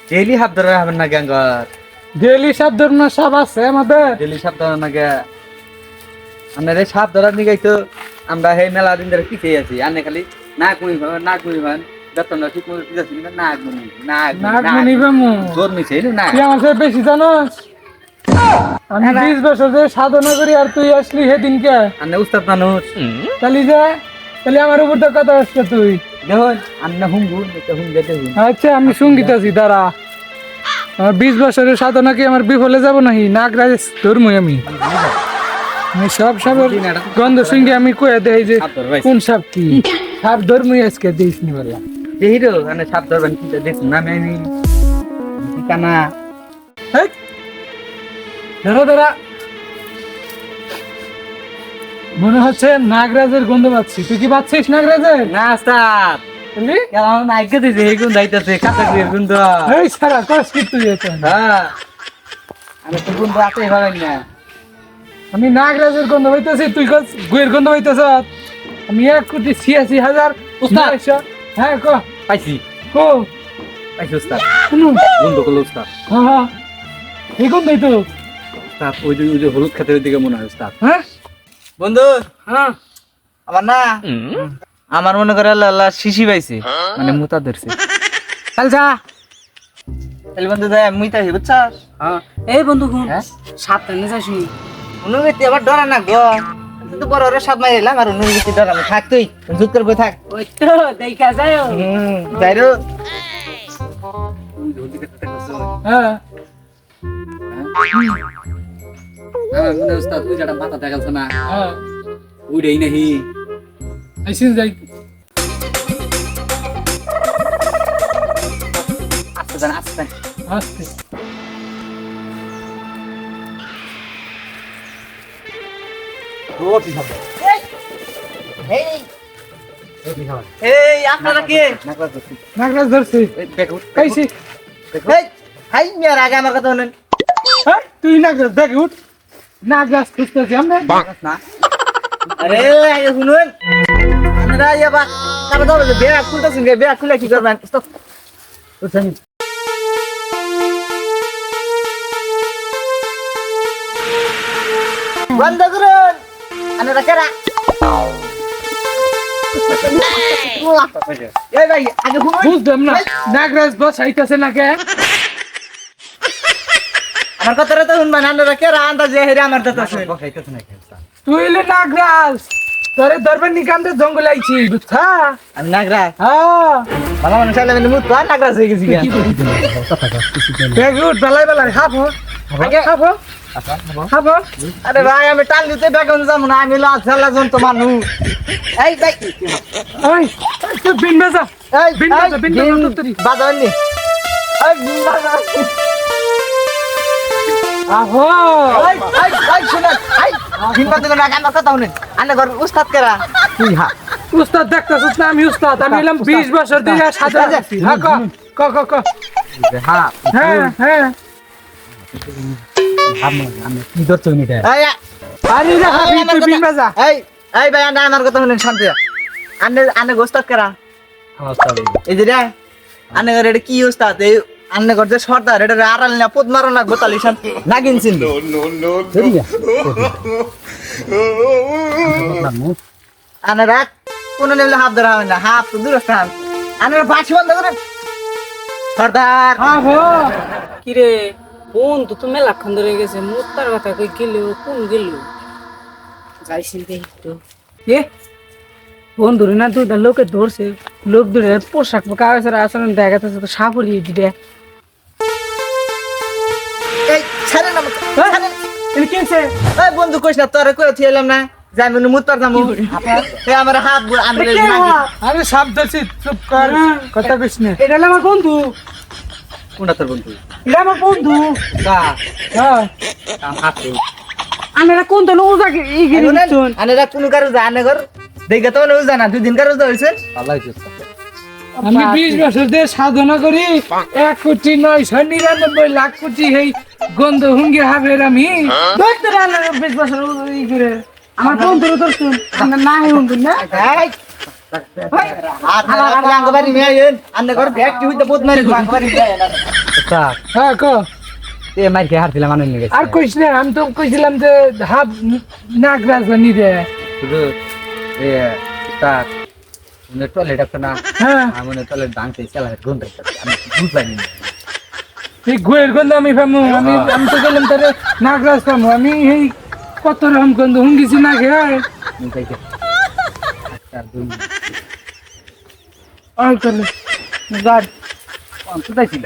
Daily half ধরা হবেন না গ্যাঙ্গর ডেলি সাপ ধরনা সাপ আছে আমাদের। ডেইলি সাপ ধরা না গে আপনার এই সাপ ধরার নিগাই তো আমরা এই মেলা দিন ধরে শিখে আছি আনে খালি নাক মুই ভান বেতন ঠিক মতো দিতেছি না নাক নাক মনিবে জোর মিছে না তুই আমার থেকে বেশি জানোস। আমি 20 বছর ধরে সাধনা করি আর তুই আসলি সেদিনকে। আন্নে উস্তাদ মানুষ তাহলে আমার উপর তো কথা আসছে তুই। দেখুন আন্না হুঙ্গু হুঙ্গ যেতে হুঙ্গ আচ্ছা আমি সঙ্গীত আছি দাঁড়া। আমার 20 বছরের সাধনা কি আমার বিফলে যাব নাকি? নাক রাজ ধর্মই আমি সব সাপের গন্ধ শুনকে আমি কয়ে দেই যে কোন সাপ কি সাপ ধর্মই আজকে দিস নি বলে। যে হিরো আনে সাপ ধরবেন কি দেখুন না আমি কানা ধরো ধরা মনে হচ্ছে নাগরাজের গন্ধ পাচ্ছি। তুই কি পাচ্ছিস নাগরাজের? না স্যার কেমন আইকে দিছে এই গুণ যাইতেছে কাঁচা গুয়ের গুণ তো এই সারা কস কি তুই এটা? হ্যাঁ আমি তো গুণ রাতে ভাবেন না আমি নাগরাজের গন্ধ হইতেছি, তুই কস গুয়ের গন্ধ হইতেছ। আমি 1,86,000 উস্তাদ। হ্যাঁ ক পাইছি কো পাইছি উস্তাদ শুনু বন্ধ করলো উস্তাদ হ্যাঁ এই গন্ধই তো। উস্তাদ ওই যে হলুদ খাতের দিকে মনে হয় উস্তাদ হ্যাঁ বন্ধু হ্যাঁ আমার না আমার মনে করে আল্লাহ শিশি পাইছে মানে মুতা ধরছে চল যা তাহলে বন্ধু দা মুইতা হি বুঝছস হ্যাঁ এই বন্ধু কোন হ্যাঁ সাবধানে যাসনি। অনুভূতি আবার ডরা না গো কিন্তু বড় ওরে সব মাইলাম আর অনুভূতি ডরা না থাক তুই জুত করে বই থাক ওই তো দেখা যায়। যাইরো হ্যাঁ আমার মনে উস্তাদ তুই যেটা মাথা দেখালছ না হ্যাঁ উড়েই নাহি আইসিন যাই আস্তে জান আস্তে আস্তে রোটি খাবো এই এই আপনারা কে নাগরাজ ধরছি খাইছি। এই হাই মিয়ার আগে আমার কথা শুনেন হ্যাঁ তুই নাগরাজ দেখে উঠ। নাগরাজ খুঁজতেছি আমরা। না আরে আগে শুনুন আপনারা ইয়াবা কারো দাও বেয়া খুলতেছেন বেয়া খুলে কি করবেন স্টপ বুঝছেন বন্ধ করুন আপনারা কেরা এই ভাই আগে শুনুন বুঝলাম না নাগরাজ বস আইতাছে না কে? আমার কথাটা তো শুনবেন আপনারা কেরা আন্দাজে হেরে আমার কথা শুনুন তুই এলে নাগরাজ তোরে ধরবেন নিকামতে জঙ্গলে আইছি বুঝছা? আমি নাগরা হ্যাঁ ভালো মানুষ আইলে আমি মুত নাগরা হয়ে গেছি ব্যাগ উঠ বেলায় বেলায় খাবো আগে খাবো খাবো। আরে ভাই আমি টান দিতে বেগুন যাবো না আমি লাল জন্ত মানুষ এই ভাই ওই তুই বিন বেজা এই বিন বাজা, বিন বাজা, তুত্তুরি। বাজাবেন নি এই বিন বাজা আহো এই শুনেন এই বিন বাজা না আমার কথা শুনেন আনে ঘর উস্তাদ কেরা তুই হা উস্তাদ দেখতেছিস না? আমি উস্তাদ। আমি এলাম 20 বছর ধরে সাধনা করছি। হ্যাঁ ক ক ক ক হ্যাঁ হ্যাঁ হ্যাঁ আমি কি করছো নিটা এই আরে রে হাবি তুই বিন বাজা। এই এই ভাই আনে আমার কথা শুনেন শান্তি আনে আনে উস্তাদ কেরা এই যে রে আনে ঘর এটা কি উস্তাদ এই আনে ঘর যে সর্দার এটা আড়াল না পদ মারো না গোতালি শান নাগিনছিন আনে রাখ কোন নেমলে হাত ধরা হয় না হাত তো দূর স্থান আনে বাঁশি বন্ধ করেন সর্দার আহো কিরে বোন তো তো মেলাক্ষণ ধরে গেছে মুত্তার কথা কই গেল কোন গেল যাইছিল দেখি তো এ বোন ধরে না দুইটা লোকে ধরছে লোক ধরে পোশাক কাগজের আসলে দেখা যাচ্ছে তো সাপড়ি দিতে এই ছাড়ে না আমাকে, ছাড়েন। এর কি আছে? এই বন্ধু কইস না তোরে কই থিলাম না যাই মনে মুত পারতাম এই আমার হাত আমি আরে সাপ ধরছি চুপ কর কথা কইস না। এটা হলো আমার বন্ধু কোনটা তোর বন্ধু এটা আমার বন্ধু কা হ্যাঁ কাম হাত আমরা কোন তো উজা ই গিরি শুন আনেরা কোন কারো জানে ঘর দেখে তো মনে জানা দুই দিন কারো হইছে আল্লাহ আমি 20 বছর ধরে সাধনা করি 1,999,00,000 কোটি এই গন্ধ হুঙ্গি হাবের আমি দেখতে রান্না 20 বছর ই করে আমার বন্ধু তো শুন আমরা না হে বন্ধু না এই আর আর আঙ্গবারি মেয়েন আন্নে ঘর ব্যাগটি হইতে বহুত মারি আঙ্গবারি মেয়েন হ্যাঁ ক তে মার কে হারছিলাম আনন্দ নিয়ে আর কইস না আমি তো কইছিলাম যে হাফ নাগরাজ নি দে শুধু এ স্টার মনে টয়লেট আছে না হ্যাঁ মনে টয়লেট ভাঙতে চালা গন্ধ আমি বুঝলাম না এই গোয়ের গন্ধ আমি পামু আমি তো গেলাম তারে নাগরাজ পামু আমি এই কত রকম গন্ধ হুঙ্গিছি না গে আর তাহলে গাড কোথায় ছিল